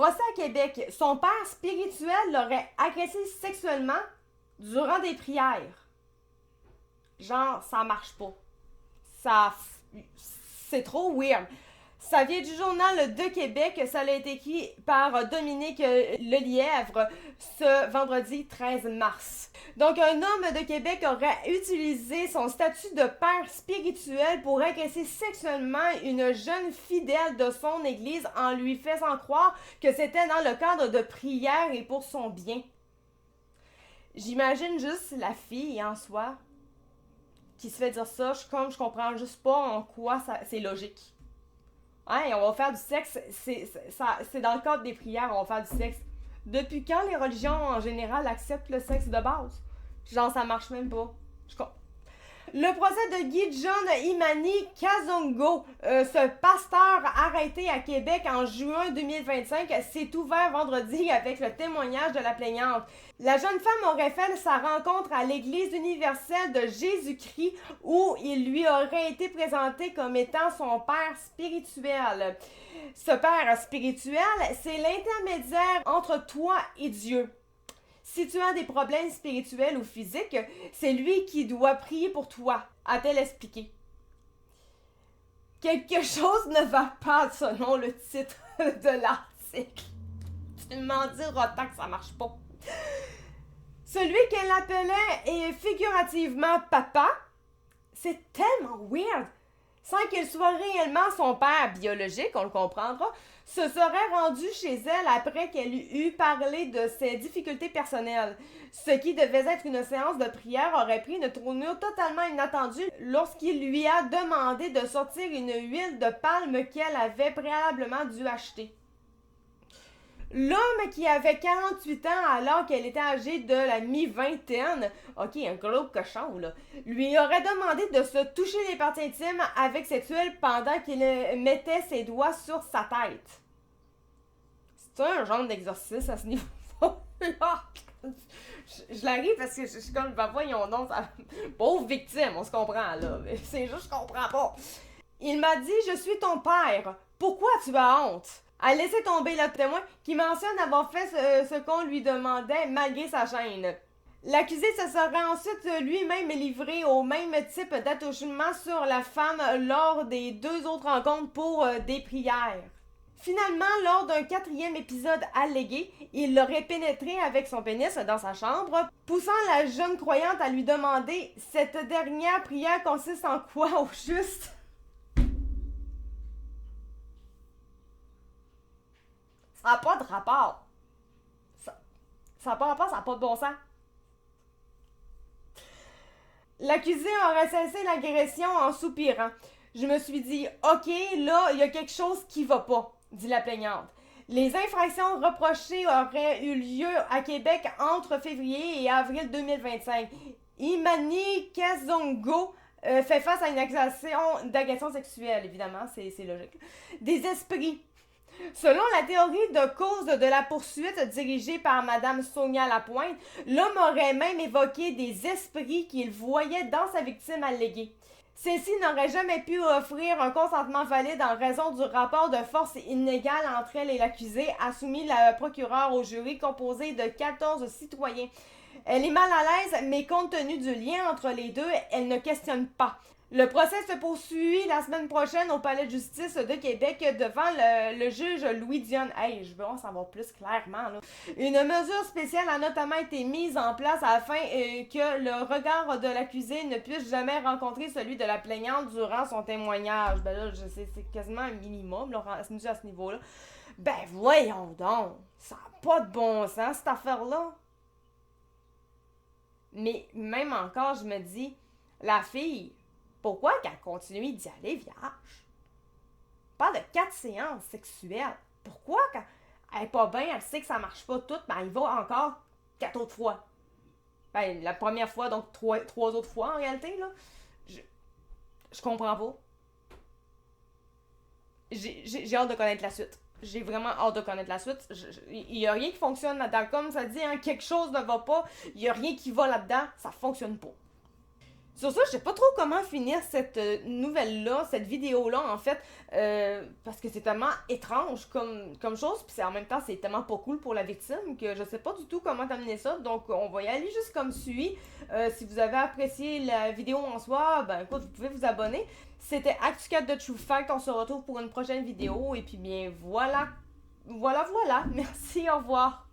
Procès à Québec. Son père spirituel l'aurait agressé sexuellement durant des prières. Genre, ça marche pas. Ça... C'est trop weird. Ça vient du journal de Québec. Ça a été écrit par Dominique Lelièvre ce vendredi 13 mars. Donc, un homme de Québec aurait utilisé son statut de père spirituel pour agresser sexuellement une jeune fidèle de son église en lui faisant croire que c'était dans le cadre de prières et pour son bien. J'imagine juste la fille en soi qui se fait dire ça, je comprends juste pas en quoi c'est logique. Hein, on va faire du sexe, c'est dans le cadre des prières, on va faire du sexe. Depuis quand les religions en général acceptent le sexe de base? Genre, ça marche même pas. Le procès de Guy John Imani Kazongo, ce pasteur arrêté à Québec en juin 2025, s'est ouvert vendredi avec le témoignage de la plaignante. La jeune femme aurait fait sa rencontre à l'Église universelle de Jésus-Christ où il lui aurait été présenté comme étant son père spirituel. Ce père spirituel, c'est l'intermédiaire entre toi et Dieu. Si tu as des problèmes spirituels ou physiques, c'est lui qui doit prier pour toi, a-t-elle expliqué. Quelque chose ne va pas selon le titre de l'article. Tu m'en diras tant que ça marche pas. Celui qu'elle appelait et figurativement papa, c'est tellement weird. Sans qu'il soit réellement son père biologique, on le comprendra, se serait rendu chez elle après qu'elle eut parlé de ses difficultés personnelles. Ce qui devait être une séance de prière aurait pris une tournure totalement inattendue lorsqu'il lui a demandé de sortir une huile de palme qu'elle avait préalablement dû acheter. L'homme qui avait 48 ans alors qu'elle était âgée de la mi-vingtaine, ok, un gros cochon là, lui aurait demandé de se toucher les parties intimes avec cette huile pendant qu'il mettait ses doigts sur sa tête. C'est un genre d'exorcisme à ce niveau-là. Je la ris parce que je suis comme, ben voyons donc, ça... pauvre victime, on se comprend là, mais c'est juste, je comprends pas. Il m'a dit, je suis ton père, pourquoi tu as honte? A laissé tomber le témoin qui mentionne avoir fait ce qu'on lui demandait malgré sa gêne. L'accusé se serait ensuite lui-même livré au même type d'attouchement sur la femme lors des 2 autres rencontres pour des prières. Finalement, lors d'un 4e épisode allégué, il l'aurait pénétré avec son pénis dans sa chambre, poussant la jeune croyante à lui demander « Cette dernière prière consiste en quoi au juste? » Ça n'a pas de rapport. Ça n'a pas de rapport, ça n'a pas de bon sens. L'accusé aurait cessé l'agression en soupirant. Je me suis dit, ok, là, il y a quelque chose qui va pas, dit la plaignante. Les infractions reprochées auraient eu lieu à Québec entre février et avril 2025. Imani Kazongo fait face à une accusation d'agression sexuelle, évidemment, c'est logique. Des esprits. Selon la théorie de cause de la poursuite dirigée par Madame Sonia Lapointe, l'homme aurait même évoqué des esprits qu'il voyait dans sa victime alléguée. Celle-ci n'aurait jamais pu offrir un consentement valide en raison du rapport de force inégal entre elle et l'accusé, a soumis la procureure au jury composé de 14 citoyens. Elle est mal à l'aise, mais compte tenu du lien entre les deux, elle ne questionne pas. Le procès se poursuit la semaine prochaine au Palais de justice de Québec devant le juge Louis Dionne. Hey, je veux en savoir plus clairement, là. Une mesure spéciale a notamment été mise en place afin que le regard de l'accusé ne puisse jamais rencontrer celui de la plaignante durant son témoignage. Ben là, je sais, c'est quasiment un minimum, là, à ce niveau-là. Ben voyons donc, ça n'a pas de bon sens, cette affaire-là. Mais même encore, je me dis, la fille... Pourquoi qu'elle continue d'y aller vierge? On parle de 4 séances sexuelles. Pourquoi quand elle est pas bien, elle sait que ça marche pas tout, mais elle y va encore 4 autres fois? Ben, la première fois, donc 3 autres fois en réalité, là. Je comprends pas. J'ai hâte de connaître la suite. J'ai vraiment hâte de connaître la suite. Il y a rien qui fonctionne là-dedans. Comme ça dit, hein, quelque chose ne va pas. Il y a rien qui va là-dedans. Ça fonctionne pas. Sur ça, je sais pas trop comment finir cette nouvelle-là, cette vidéo-là, en fait, parce que c'est tellement étrange comme chose, puis en même temps, c'est tellement pas cool pour la victime que je sais pas du tout comment terminer ça, donc on va y aller juste comme suit. Si vous avez apprécié la vidéo en soi, ben écoute, vous pouvez vous abonner. C'était Actu4 de True Fact, on se retrouve pour une prochaine vidéo, et puis bien voilà, voilà, voilà, merci, au revoir.